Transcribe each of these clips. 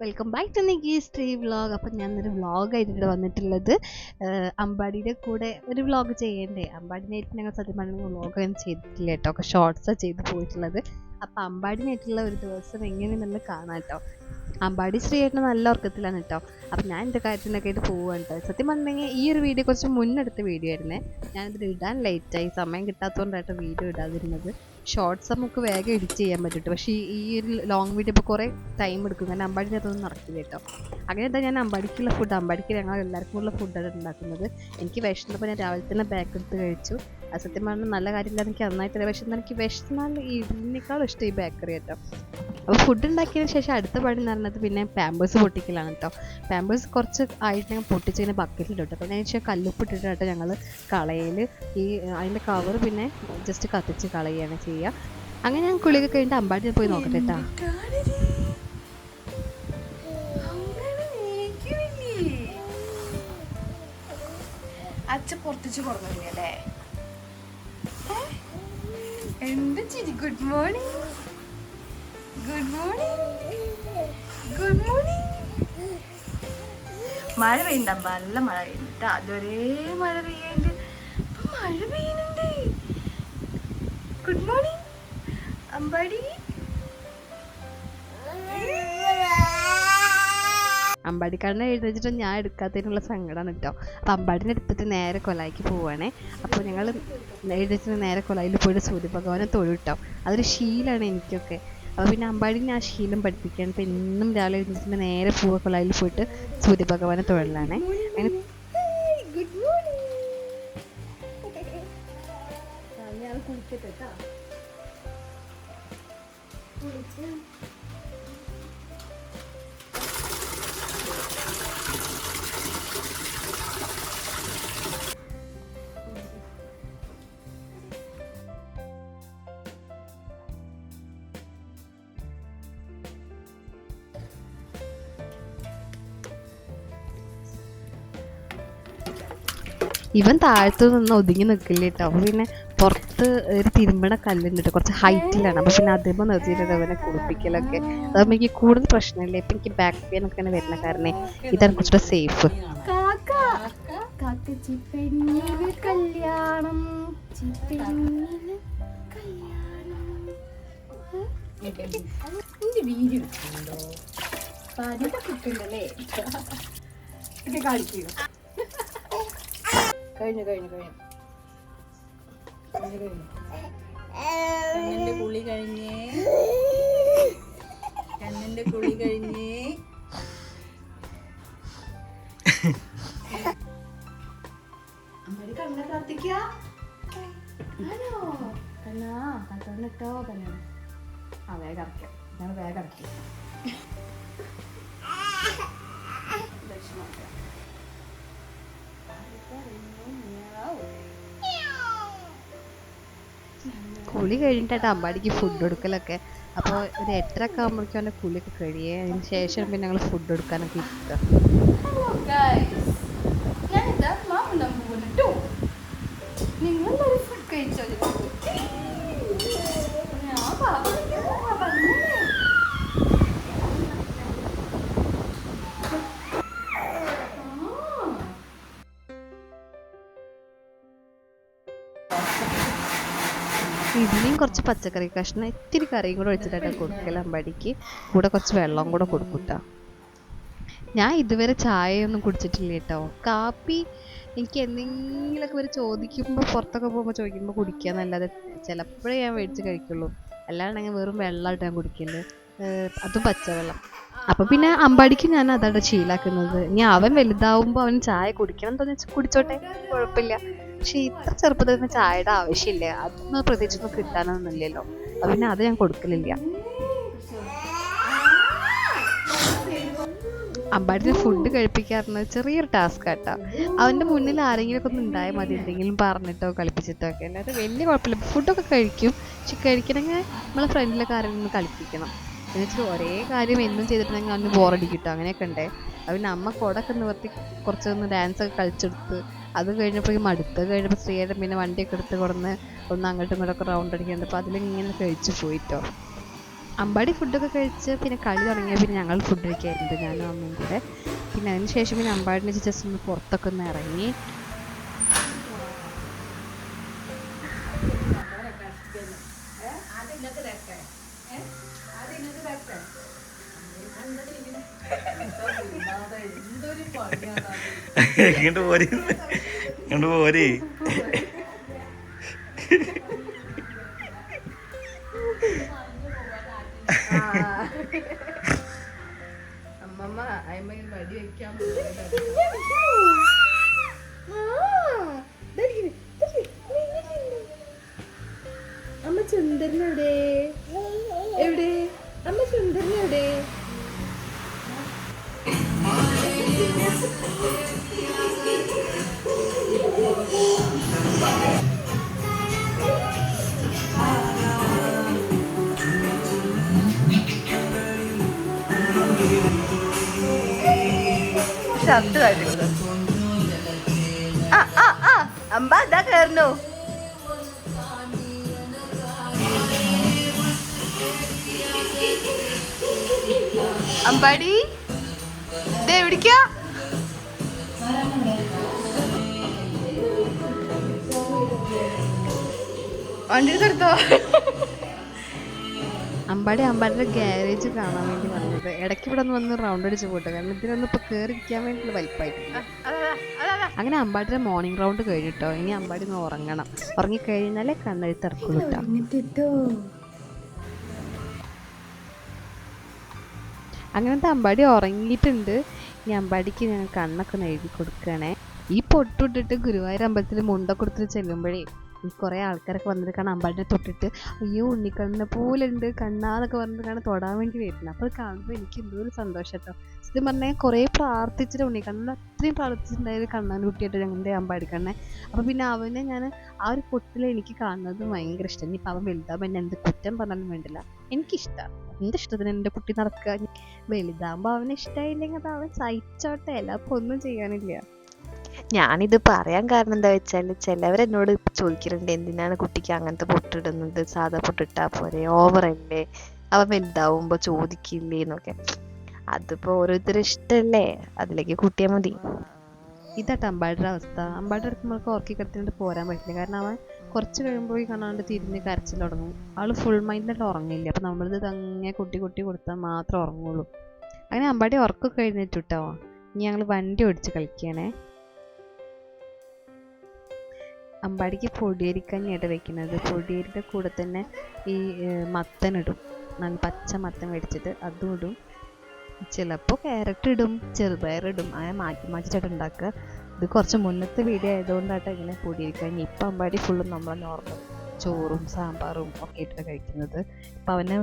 Welcome back to Nigees tree vlog. അപ്പം ഞാനൊരു വ്ളോഗായിട്ട് വന്നിട്ടുള്ളത് അമ്പാടിയുടെ കൂടെ ഒരു വ്ളോഗ് ചെയ്യണ്ടേ. അമ്പാടിനായിട്ട് ഞങ്ങൾ സത്യം പറഞ്ഞ വ്ളോഗൊന്നും ചെയ്തിട്ടില്ല കേട്ടോ, ഒക്കെ ഷോർട്സാണ് ചെയ്ത് പോയിട്ടുള്ളത്. അപ്പം അമ്പാടിനായിട്ടുള്ള ഒരു ദിവസം എങ്ങനെയെന്നുള്ളത് കാണാം കേട്ടോ. അമ്പാടി ശ്രീയേട്ടന് നല്ല ഉറക്കത്തിലാണ് കേട്ടോ. അപ്പം ഞാൻ എൻ്റെ കാര്യത്തിനൊക്കെ ആയിട്ട് പോവുകയാണ് കേട്ടോ. സത്യം പറഞ്ഞെങ്കിൽ ഈ ഒരു വീഡിയോ കുറച്ച് മുന്നെടുത്ത വീഡിയോ ആയിരുന്നേ. ഞാനിത് ഇടാൻ ലേറ്റായി, സമയം കിട്ടാത്തതുകൊണ്ടായിട്ട് വീഡിയോ ഇടാതിരുന്നത്. ഷോർട്സ് നമുക്ക് വേഗം എഡിറ്റ് ചെയ്യാൻ പറ്റും, പക്ഷേ ഈ ഒരു ലോങ് വീഡിയോ ഇപ്പോൾ കുറേ ടൈം എടുക്കും. കാരണം അമ്പാടിൻ്റെ അതൊന്നും നടക്കില്ല കേട്ടോ. അങ്ങനെ എന്താ ഞാൻ അമ്പാടിക്കുള്ള ഫുഡ്, അമ്പാടിക്ക് ഞങ്ങൾ എല്ലാവർക്കും ഉള്ള ഫുഡാണ് ഉണ്ടാക്കുന്നത്. എനിക്ക് വിശന്നപ്പോൾ ഞാൻ രാവിലെ തന്നെ ബാക്ക് എടുത്ത് കഴിച്ചു. അത് സത്യം പറഞ്ഞാൽ നല്ല കാര്യമില്ല, എനിക്ക് നന്നായിട്ടില്ല. പക്ഷേ എനിക്ക് വിശന്നാൽ ഇതിനേക്കാളും ഇഷ്ടം ഈ ബേക്കറി കേട്ടോ. അപ്പോൾ ഫുഡ് ഉണ്ടാക്കിയതിന് ശേഷം അടുത്ത പണി എന്ന് പറഞ്ഞത് പിന്നെ പാമ്പേഴ്സ് പൊട്ടിക്കലാണ് കേട്ടോ. പാമ്പേഴ്സ് കുറച്ച് ആയിട്ട് ഞങ്ങൾ പൊട്ടിച്ചതിന് ബക്കറ്റിലിട്ടു. അപ്പോൾ അതിന് ശേഷം കല്ലുപ്പിട്ടിട്ട് കേട്ടോ ഞങ്ങൾ കളയിൽ ഈ അതിൻ്റെ കവർ പിന്നെ ജസ്റ്റ് കത്തിച്ച് കളയുകയാണ് ചെയ്യുക. അങ്ങനെ ഞാൻ കുളിയൊക്കെ കഴിഞ്ഞിട്ട് അമ്പാടി പോയി നോക്കട്ടെ കേട്ടോ. അച്ഛ പുറത്തിച്ച് പറഞ്ഞല്ലേ എന്ത് ചിരി. Good morning, good morning, good morning. മഴ പെയ്യണ്ട, നല്ല മഴ പെയ്യുന്നുണ്ട്. അതൊരേ മഴ പെയ്യുന്നുണ്ട്, മഴ പെയ്യുന്നുണ്ട്. Good morning Ambadi. അമ്പാടിക്കാരനെ എഴുന്നേച്ചിട്ട് ഞാൻ എടുക്കാത്തതിനുള്ള സങ്കടമാണ് കേട്ടോ. അപ്പം അമ്പാടിനെ എടുത്തിട്ട് നേരെ കൊലായിക്ക് പോവുകയാണേ. അപ്പോൾ ഞങ്ങൾ എഴുന്നേച്ചിട്ട് നേരെ കൊലായിൽ പോയിട്ട് സൂര്യഭഗവാനെ തൊഴുട്ടോ. അതൊരു ശീലമാണ് എനിക്കൊക്കെ. അപ്പോൾ പിന്നെ അമ്പാടിനെ ആ ശീലം പഠിപ്പിക്കുകയാണ്. അപ്പോൾ എന്നും രാവിലെ എഴുന്നേച്ചിട്ട് നേരെ കൊലായിൽ പോയിട്ട് സൂര്യഭഗവാനെ തൊഴലാണേ. അങ്ങനെ ഗുഡ് മോർണിംഗ്. ഞാൻ കുളിക്കട്ടെ കേട്ടോ. ഇവൻ താഴത്തു നിന്ന് ഒതുങ്ങി നിൽക്കില്ല കേട്ടോ. അപ്പോൾ പിന്നെ പുറത്ത് ഒരു തിരുമ്പണ കല്ലുണ്ട് കേട്ടോ, കുറച്ച് ഹൈറ്റിലാണ്. അപ്പോൾ പിന്നെ അതേപോലെ നിർത്തിയിട്ട് അവനെ കുളിപ്പിക്കലൊക്കെ. അതാകുമ്പോൾ എനിക്ക് കൂടുതൽ പ്രശ്നമില്ല. ഇപ്പം എനിക്ക് ബാക്ക് പെയിൻ ഒക്കെ വരുന്ന കാരണം ഇതാണ് കുറച്ചുകൂടെ സേഫ്. കല്യാണം വീഡിയോ കിട്ടുന്നല്ലേ ഇത് കളിക്കുക. കഴിഞ്ഞു കഴിഞ്ഞു കഴിഞ്ഞു കഴിഞ്ഞു കഴിഞ്ഞു. കണ്ണിന്റെ കുളി കഴിഞ്ഞേ, കണ്ണിന്റെ കുളി കഴിഞ്ഞേ. അമ്മടി കണ്ണ പ്രാർത്ഥിക്ക. കണ്ണാ കണ്ണോ കണ്ണ. ആ വേഗം ഇറക്കാം, ഞാൻ വേഗം ഇറക്കി. കുളി കഴിഞ്ഞിട്ടായിട്ട് അമ്പാടിക്ക് ഫുഡ് കൊടുക്കലൊക്കെ. അപ്പോൾ ഒരു 8:30 ആകുമ്പോഴേക്കും അവൻ്റെ കുളിയൊക്കെ കഴിയേ. അതിന് ശേഷം പിന്നെ ഞങ്ങൾ ഫുഡ് കൊടുക്കാനൊക്കെ ഇരിക്കുക. നിങ്ങളൊരു ഫുഡ് കഴിച്ചോ? ഇതിനെയും കുറച്ച് പച്ചക്കറി കഷ്ണം ഇത്തിരി കറിയും കൂടെ ഒഴിച്ചിട്ടാണ് കൊടുക്കൽ അമ്പാടിക്ക്. കൂടെ കുറച്ച് വെള്ളം കൂടെ കൊടുക്കൂട്ടോ. ഞാൻ ഇതുവരെ ചായയൊന്നും കുടിച്ചിട്ടില്ല കേട്ടോ. കാപ്പി എനിക്ക് എന്തെങ്കിലുമൊക്കെ ഇവർ ചോദിക്കുമ്പോൾ, പുറത്തൊക്കെ പോകുമ്പോൾ ചോദിക്കുമ്പോൾ കുടിക്കാന്നല്ലാതെ ചിലപ്പോഴേ ഞാൻ മേടിച്ച് കഴിക്കുള്ളൂ. അല്ലാണ്ടെങ്കിൽ വെറും വെള്ളമായിട്ട് ഞാൻ കുടിക്കല്, അതും പച്ചവെള്ളം. അപ്പം പിന്നെ അമ്പാടിക്ക് ഞാൻ അതാണ് ശീലാക്കുന്നത്. ഇനി അവൻ വലുതാവുമ്പോൾ അവൻ ചായ കുടിക്കണം തോന്നി കുടിച്ചോട്ടെ, കുഴപ്പമില്ല. പക്ഷെ ഇത്ര ചെറുപ്പത്തിൽ നിന്ന് ചായയുടെ ആവശ്യമില്ല. അതൊന്നും പ്രത്യേകിച്ചൊന്നും കിട്ടാനൊന്നുമില്ലല്ലോ. അപ്പം പിന്നെ അത് ഞാൻ കൊടുക്കലില്ല. അമ്പാടിനെ ഫുഡ് കഴിപ്പിക്കാറുണ്ട് ചെറിയൊരു ടാസ്ക് ആട്ടോ. അവൻ്റെ മുന്നിൽ ആരെങ്കിലുമൊക്കെ ഒന്ന് ഉണ്ടായാൽ മതി, എന്തെങ്കിലും പറഞ്ഞിട്ടോ കളിപ്പിച്ചിട്ടോ ഒക്കെ. അല്ലാതെ വലിയ കുഴപ്പമില്ല. ഫുഡൊക്കെ കഴിക്കും, പക്ഷെ കഴിക്കണമെങ്കിൽ നമ്മളെ ഫ്രണ്ടിലൊക്കെ ആരെങ്കിലും കളിപ്പിക്കണം. എന്നുവെച്ചാൽ ഒരേ കാര്യം എന്നും ചെയ്തിട്ടുണ്ടെങ്കിൽ അവന് ബോറടിക്കിട്ടോ. അങ്ങനെയൊക്കെ ഉണ്ടേ. അവന് അമ്മ കുടമൊക്കെ നിവർത്തി കുറച്ചൊന്ന് ഡാൻസൊക്കെ കളിച്ചെടുത്ത് അത് കഴിഞ്ഞപ്പോൾ മടുത്ത് കഴിഞ്ഞപ്പോൾ ശ്രീയേട്ടൻ പിന്നെ വണ്ടിയൊക്കെ എടുത്ത് കൊടുന്ന് ഒന്ന് അങ്ങോട്ടും ഇങ്ങോട്ടൊക്കെ റൗണ്ട് അടിക്കുന്നുണ്ട്. അപ്പോൾ അതിലിങ്ങനെ കഴിച്ചു പോയിട്ടോ. അമ്പാടി ഫുഡൊക്കെ കഴിച്ച് പിന്നെ കളി തുടങ്ങിയാൽ പിന്നെ ഞങ്ങൾ ഫുഡ് കഴിക്കാറുണ്ട്, ഞാനും അമ്മയും കൂടെ. പിന്നെ അതിന് ശേഷം പിന്നെ അമ്പാടിനെ ജസ്റ്റ് ഒന്ന് പുറത്തൊക്കെ ഒന്ന് ഇറങ്ങി. ഇങ്ങോട്ട് പോരി, ഇങ്ങോട്ട് പോരി. അമ്മമ്മ അമ്മ വടി വെക്കാൻ അമ്മ ചുണ്ടറിനെവിടെ എവിടെ അമ്മ ചുണ്ടറിനെവിടെ? ഷർട്ട് കാട്ടിക്കുന്നത് അമ്പ ഇതാ കേറണു. അമ്പാടി ഇത് എവിടേക്കാ? വണ്ടി എടുത്തോ. അമ്പാടിയുടെ ഗ്യാരേജ് കാണാൻ വേണ്ടി വന്നത്. ഇടയ്ക്ക് ഇവിടെ ഒന്ന് വന്ന് റൗണ്ട് അടിച്ച് പോട്ടെ, കാരണം ഇതിലൊന്നും ഇപ്പോൾ കയറിയിരിക്കാൻ വേണ്ടിയിട്ടുള്ള വലിപ്പമായിട്ടില്ല. അങ്ങനെ അമ്പാടിയുടെ മോർണിംഗ് റൗണ്ട് കഴിഞ്ഞിട്ടോ. ഇനി അമ്പാടി ഒന്ന് ഉറങ്ങണം. ഉറങ്ങിക്കഴിഞ്ഞാലേ കണ്ണെഴുത്തിറക്കുള്ളൂ കേട്ടോ. അങ്ങനത്തെ അമ്പാടി ഉറങ്ങിയിട്ടുണ്ട്. ഈ അമ്പാടിക്ക് ഞാൻ കണ്ണൊക്കെ ഒന്ന് എഴുതി കൊടുക്കുകയാണേ. ഈ പൊട്ടിട്ടിട്ട് ഗുരുവായൂർ അമ്പലത്തിൽ മുണ്ടൊക്കെ കൊടുത്തിട്ട് ചെല്ലുമ്പോഴേ ഈ കുറേ ആൾക്കാരൊക്കെ വന്നിട്ട് കാണാൻ അമ്പാടിനെ തൊട്ടിട്ട് അയ്യോ ഉണ്ണിക്കണ്ണനെ പോലെ ഉണ്ട് കണ്ണാന്നൊക്കെ പറഞ്ഞിട്ട് കാണാൻ തൊടാൻ വേണ്ടി വരുന്നത്. അപ്പോൾ അത് കാണുമ്പോൾ എനിക്ക് എന്തോ ഒരു സന്തോഷം കേട്ടോ. സത്യം പറഞ്ഞാൽ കുറേ പ്രാർത്ഥിച്ചിട്ട് ഉണ്ണിക്കണ്ണൻ അത്രയും പ്രാർത്ഥിച്ചിട്ടുണ്ടായത് കണ്ണാൻ കുട്ടിയായിട്ട് ഞങ്ങളുടെ അമ്പാടിക്കണ്ണനെ. അപ്പോൾ പിന്നെ അവനെ ഞാൻ ആ ഒരു പൊട്ടിൽ എനിക്ക് കാണുന്നത് ഭയങ്കര ഇഷ്ടം. ഇനിയിപ്പോൾ അവൻ വലുതാകുമ്പോൾ എന്നെ എന്ത് കുറ്റം പറഞ്ഞാലും വേണ്ടില്ല, എനിക്കിഷ്ടമാണ്. എൻ്റെ ഇഷ്ടത്തിന് എൻ്റെ കുട്ടി നടക്കുക. വലുതാകുമ്പോൾ അവന് ഇഷ്ടമായില്ലെങ്കിൽ അത് അവൻ സഹിച്ചോട്ടെ, അപ്പോൾ ഒന്നും ചെയ്യാനില്ല. ഞാനിത് പറയാൻ കാരണം എന്താ വെച്ചാൽ ചിലവരെന്നോട് ചോദിക്കുന്നുണ്ട് എന്തിനാണ് കുട്ടിക്ക് അങ്ങനത്തെ പൊട്ടിടുന്നത്, സാധാ പൊട്ടിട്ടാ പോരെ, ഓവറല്ലേ, അവൻ വലുതാവുമ്പോ ചോദിക്കില്ലേ എന്നൊക്കെ. അതിപ്പോ ഓരോരുത്തരും ഇഷ്ടല്ലേ, അതിലേക്ക് കൂട്ടിയാൽ മതി. ഇതാട്ടോ അമ്പാടിയുടെ അവസ്ഥ. അമ്പാടിയുടെ അടുത്ത് നമ്മൾക്ക് ഉറക്കി കിടത്തിട്ട് പോരാൻ പറ്റില്ല, കാരണം അവൻ കുറച്ച് കഴിയുമ്പോൾ ഈ കാണാണ്ട് തിരിഞ്ഞ് കരച്ചിൽ തുടങ്ങും. ആൾ ഫുൾ മൈൻഡിലായിട്ട് ഉറങ്ങില്ല. അപ്പം നമ്മളിത് തന്നെ കുട്ടി കൊടുത്താൽ മാത്രമേ ഉറങ്ങുള്ളൂ. അങ്ങനെ അമ്പാടി ഉറക്കൊക്കെ കഴിഞ്ഞിട്ട് കേട്ടോ. ഇനി ഞങ്ങൾ വണ്ടി ഓടിച്ച് കളിക്കുകയാണേ. അമ്പാടിക്ക് പൊടിയരിക്കഞ്ഞിട്ട് വെക്കുന്നത്. പൊടിയരിയുടെ കൂടെ തന്നെ ഈ മത്തനിടും, നല്ല പച്ച മത്തൻ മേടിച്ചിട്ട് അതും ഇടും. ചിലപ്പോൾ ക്യാരറ്റ് ഇടും, ചെറുപയറിടും. അങ്ങനെ മാറ്റിച്ചിട്ട് ഉണ്ടാക്കുക. ഇത് കുറച്ച് മുന്നത്തെ വീഡിയോ ആയതുകൊണ്ടാട്ടോ ഇങ്ങനെ പൊടിയരിക്കഞ്ഞി. ഇപ്പം അമ്പാടി ഫുള്ളും നമ്മളെ നോർമൽ ചോറും സാമ്പാറും ഒക്കെ ഇട്ടിട്ട് കഴിക്കുന്നത്. ഇപ്പം അവന്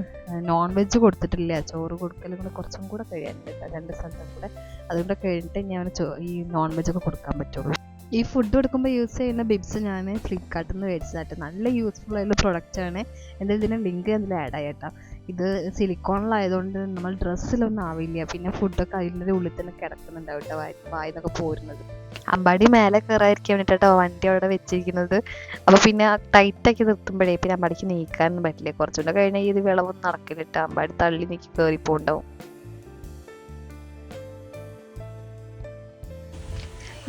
നോൺ വെജ് കൊടുത്തിട്ടില്ല. ചോറ് കൊടുക്കലും കൂടെ കുറച്ചും കൂടെ കഴിയാനുണ്ട്, 2 സ്ഥലത്തും കൂടെ. അതുകൊണ്ട് കഴിഞ്ഞിട്ട് ഞാൻ അവന് ഈ നോൺ വെജൊക്കെ കൊടുക്കാൻ പറ്റുള്ളൂ. ഈ ഫുഡ് കൊടുക്കുമ്പോൾ യൂസ് ചെയ്യുന്ന ബിബ്സ് ഞാൻ ഫ്ലിപ്കാർട്ടിൽ നിന്ന് മേടിച്ചതായിട്ട്. നല്ല യൂസ്ഫുൾ ആയിട്ടുള്ള പ്രൊഡക്റ്റാണ്. എൻ്റെ ഇതിൻ്റെ ലിങ്ക് അതിൽ ആഡ് ആയിട്ടോ. ഇത് സിലിക്കോണിലായതുകൊണ്ട് നമ്മൾ ഡ്രസ്സിലൊന്നും ആവില്ല. പിന്നെ ഫുഡൊക്കെ അതിൻ്റെ ഉള്ളിൽ തന്നെ കിടക്കുന്നുണ്ടാവും കേട്ടോ, വായിന്നൊക്കെ പോരുന്നത്. അമ്പാടി മേലെ കയറാതിരിക്കാൻ വേണ്ടിയിട്ടോ വണ്ടി അവിടെ വെച്ചിരിക്കുന്നത്. അപ്പോൾ പിന്നെ ടൈറ്റാക്കി നിർത്തുമ്പോഴേ പിന്നെ അമ്പാടിക്ക് നീക്കാനൊന്നും പറ്റില്ല. കുറച്ചുകൂടെ കഴിഞ്ഞാൽ ഇത് വിളവൊന്നും നടക്കില്ല. അമ്പാടി തള്ളി നീക്കി കയറിപ്പോണ്ടാവും.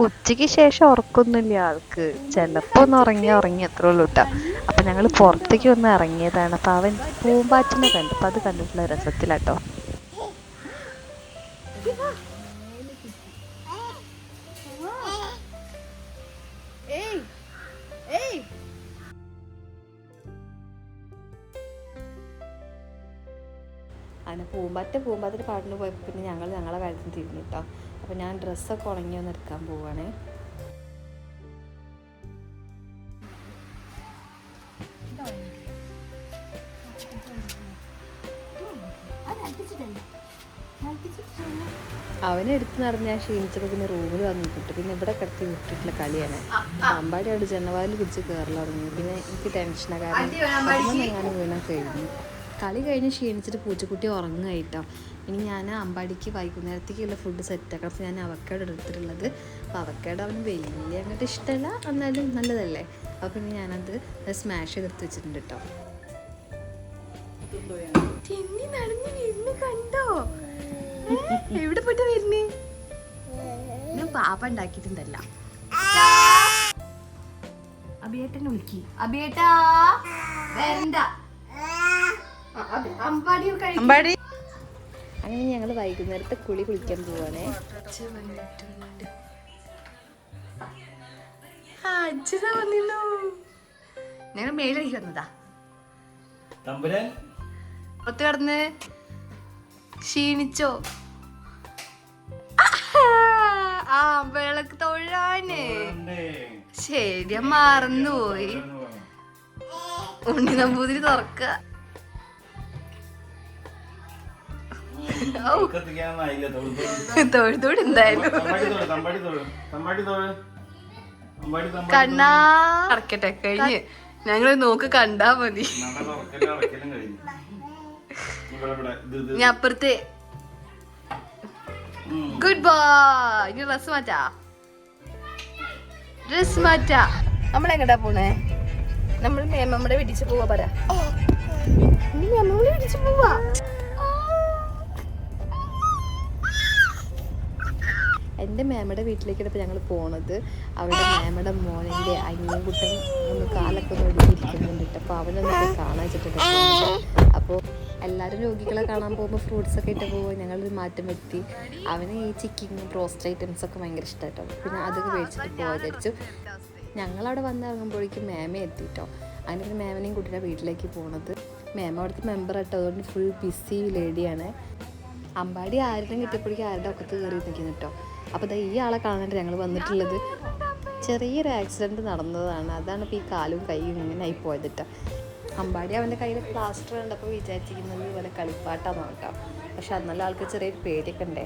ഉച്ചയ്ക്ക് ശേഷം ഉറക്കൊന്നുമില്ല ആൾക്ക്. ചിലപ്പോൾ ഒന്ന് ഉറങ്ങി അത്രേ ഉള്ളൂ കേട്ടോ. അപ്പം ഞങ്ങൾ പുറത്തേക്ക് ഒന്ന് ഇറങ്ങിയതാണ്. അപ്പം അവൻ പൂമ്പാറ്റിനെ കണ്ടു. അപ്പം അത് കണ്ടിട്ടുള്ള രസത്തിലാട്ടോ. അങ്ങനെ പൂമ്പാറ്റിൻ്റെ പാട്ടിന് പോയപ്പോൾ പിന്നെ ഞങ്ങളെ കാര്യത്തിൽ തിരിഞ്ഞു കേട്ടോ. അപ്പം ഞാൻ ഡ്രസ്സൊക്കെ ഉണങ്ങി ഒന്ന് എടുക്കാൻ പോവാണേ. അവനെടുത്ത് നടന്ന് ക്ഷീണിച്ചപ്പോൾ പിന്നെ റൂമിൽ വന്നിട്ട് പിന്നെ ഇവിടെ കിടത്തി വിട്ടിട്ടുള്ള കളിയാണ്. അമ്പാടി അവിടെ ജനവാതിൽ പിടിച്ച് കയറൽ തുടങ്ങി. പിന്നെ എനിക്ക് ടെൻഷനാണ്, കാരണം എങ്ങാനും വീണാൽ കഴിഞ്ഞു. കളി കഴിഞ്ഞ് ക്ഷീണിച്ചിട്ട് പൂച്ചക്കുട്ടി ഉറങ്ങുകയായിട്ടോ. ഇനി ഞാൻ അമ്പാടിക്ക് വൈകുന്നേരത്തേക്കുള്ള ഫുഡ് സെറ്റാക്കണം. അപ്പോൾ ഞാൻ അവക്കാഡോ എടുത്തിട്ടുള്ളത്. അപ്പോൾ അവക്കാഡോ അവന് വലിയ അങ്ങോട്ട് ഇഷ്ടമല്ല, എന്നാലും നല്ലതല്ലേ. അപ്പോൾ പിന്നെ ഞാനത് സ്മാഷ് ചെയ്തെടുത്ത് വെച്ചിട്ടുണ്ട് കേട്ടോ. ചെന്നി നടന്നു വരുന്നു കണ്ടോ? എവിടെ പോയിട്ട് വരുന്നേ? ഞാൻ പാപ്പ ഉണ്ടാക്കിയിട്ടുണ്ടല്ല. അഭിയേട്ടനെ വിളിക്കി. അഭിയേട്ടാ വരണ്ട. അമ്പാടി. അങ്ങനെ ഞങ്ങൾ വൈകുന്നേരത്തെ കുളിക്കാൻ പോവാണേ. അച്ഛനാ വന്നില്ലോ. ഞങ്ങൾ മേലടിക്ക് വന്നതാ. പുറത്ത് കടന്ന് ക്ഷീണിച്ചോ? ആ വിളക്ക് തൊഴാന് ശരിയാ മറന്നുപോയി. ഉണ്ണി നമ്പൂതിരി തുറക്ക. തൊഴുതോട് എന്തായാലും കണ്ണാ അടക്കട്ടെ. കഴിഞ്ഞ് ഞങ്ങൾ നോക്ക് കണ്ടാ മതി. ഞാൻ അപ്പുറത്തെ ഗുഡ് ബോയ്. ഇനി ഡ്രസ് മാറ്റാ. നമ്മളെങ്ങട്ടാ പോണേ? നമ്മൾ മേമ്മയുടെ വീട്ടിച്ച് പോവാ. പറ മേമ്മയുടെ വീട്ടിച്ച് പോവാ. എൻ്റെ മേമ്മയുടെ വീട്ടിലേക്കാണ് ഇപ്പോൾ ഞങ്ങൾ പോണത്. അവിടെ മേമ്മയുടെ മോനിൻ്റെ അനിയൻകുട്ടൻ ഒന്ന് കാലൊക്കെ ഒന്ന് ഒടുക്കിയിരിക്കുന്നുണ്ട്. അപ്പോൾ അവനൊന്നൊക്കെ കാണാൻ വെച്ചിട്ടുണ്ട്. അപ്പോൾ എല്ലാവരും രോഗികളെ കാണാൻ പോകുമ്പോൾ ഫ്രൂട്ട്സൊക്കെ ഇട്ട് പോകുമ്പോൾ ഞങ്ങളൊരു മാറ്റം വരുത്തി. അവന് ഈ ചിക്കിങ്ങും ബ്രോസ്റ്റ് ഐറ്റംസൊക്കെ ഭയങ്കര ഇഷ്ടമായിട്ടോ. പിന്നെ അതൊക്കെ മേടിച്ചിട്ട് പോകാൻ വിചാരിച്ചു. ഞങ്ങളവിടെ വന്നിറങ്ങുമ്പോഴേക്കും മേമ എത്തിയിട്ടോ. അങ്ങനെ പിന്നെ മേമനെയും കുട്ടിയുടെ വീട്ടിലേക്ക് പോണത്. മേമ അവിടുത്തെ മെമ്പർ ആട്ടോ. അതുകൊണ്ട് ഫുൾ ബിസി ലേഡിയാണ്. അമ്പാടി ആരുടെ കിട്ടിയപ്പോഴേക്കും ആരുടെ ഒക്കത്ത് കയറി നിൽക്കുന്നു കേട്ടോ. അപ്പോൾ ഈ ആളെ കാണാനായിട്ട് ഞങ്ങൾ വന്നിട്ടുള്ളത്. ചെറിയൊരു ആക്സിഡൻറ്റ് നടന്നതാണ്. അതാണ് ഇപ്പോൾ ഈ കാലും കൈയും ഇങ്ങനെ ആയി പോയത് കേട്ടോ. അമ്പാടി അവൻ്റെ കയ്യിൽ പ്ലാസ്റ്റർ കണ്ടപ്പോൾ വിചാരിച്ചിരിക്കുന്നത് പോലെ കളിപ്പാട്ടാണ് കേട്ടോ. പക്ഷെ അന്നല്ല ആൾക്ക് ചെറിയൊരു പേടിയൊക്കെ ഉണ്ടേ.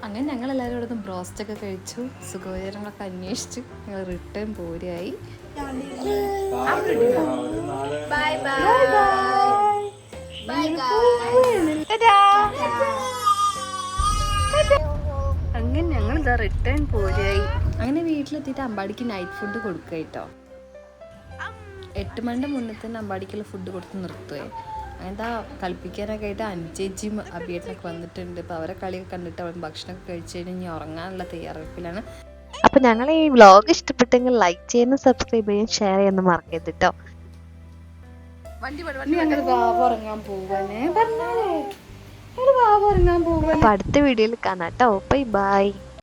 അങ്ങനെ ഞങ്ങളെല്ലാവരും ഇവിടെ നിന്ന് ബ്രോസ്റ്റൊക്കെ കഴിച്ചു. സുഖോചരണങ്ങളൊക്കെ അന്വേഷിച്ചു ഞങ്ങൾ റിട്ടേൺ പോരായി. അങ്ങനെ ഞങ്ങൾ ഇതാ റിട്ടേൺ പോരായി. അങ്ങനെ വീട്ടിലെത്തിയിട്ട് അമ്പാടിക്ക് നൈറ്റ് ഫുഡ് കൊടുക്കുക കേട്ടോ. 8 മണിൻ്റെ മുന്നേ തന്നെ അമ്പാടിക്കുള്ള ഫുഡ് കൊടുത്ത് നിർത്തുവേ. അങ്ങനത്തെ കളിപ്പിക്കാനൊക്കെ ആയിട്ട് അനുചേച്ചിയും അഭിയേട്ടനൊക്കെ വന്നിട്ടുണ്ട്. അപ്പോൾ അവരെ കളിയൊക്കെ കണ്ടിട്ട് അവൻ ഭക്ഷണമൊക്കെ കഴിച്ച് കഴിഞ്ഞ് ഇനി ഉറങ്ങാനുള്ള തയ്യാറെടുപ്പിലാണ്. അപ്പോൾ ഞങ്ങൾ ഈ വ്ളോഗ് ഇഷ്ടപ്പെട്ടെങ്കിൽ ലൈക്ക് ചെയ്യാനും സബ്സ്ക്രൈബ് ചെയ്യാനും ഷെയർ ചെയ്യാനും മറക്കരുത് കേട്ടോ. ഞങ്ങൾ വാവ ഉറങ്ങാൻ പോവാനേ പറഞ്ഞാലേ. ഞങ്ങൾ വാവ ഉറങ്ങാൻ പോവാൻ. അപ്പോൾ അടുത്ത വീഡിയോയിൽ കാണാം കേട്ടോ. Bye bye.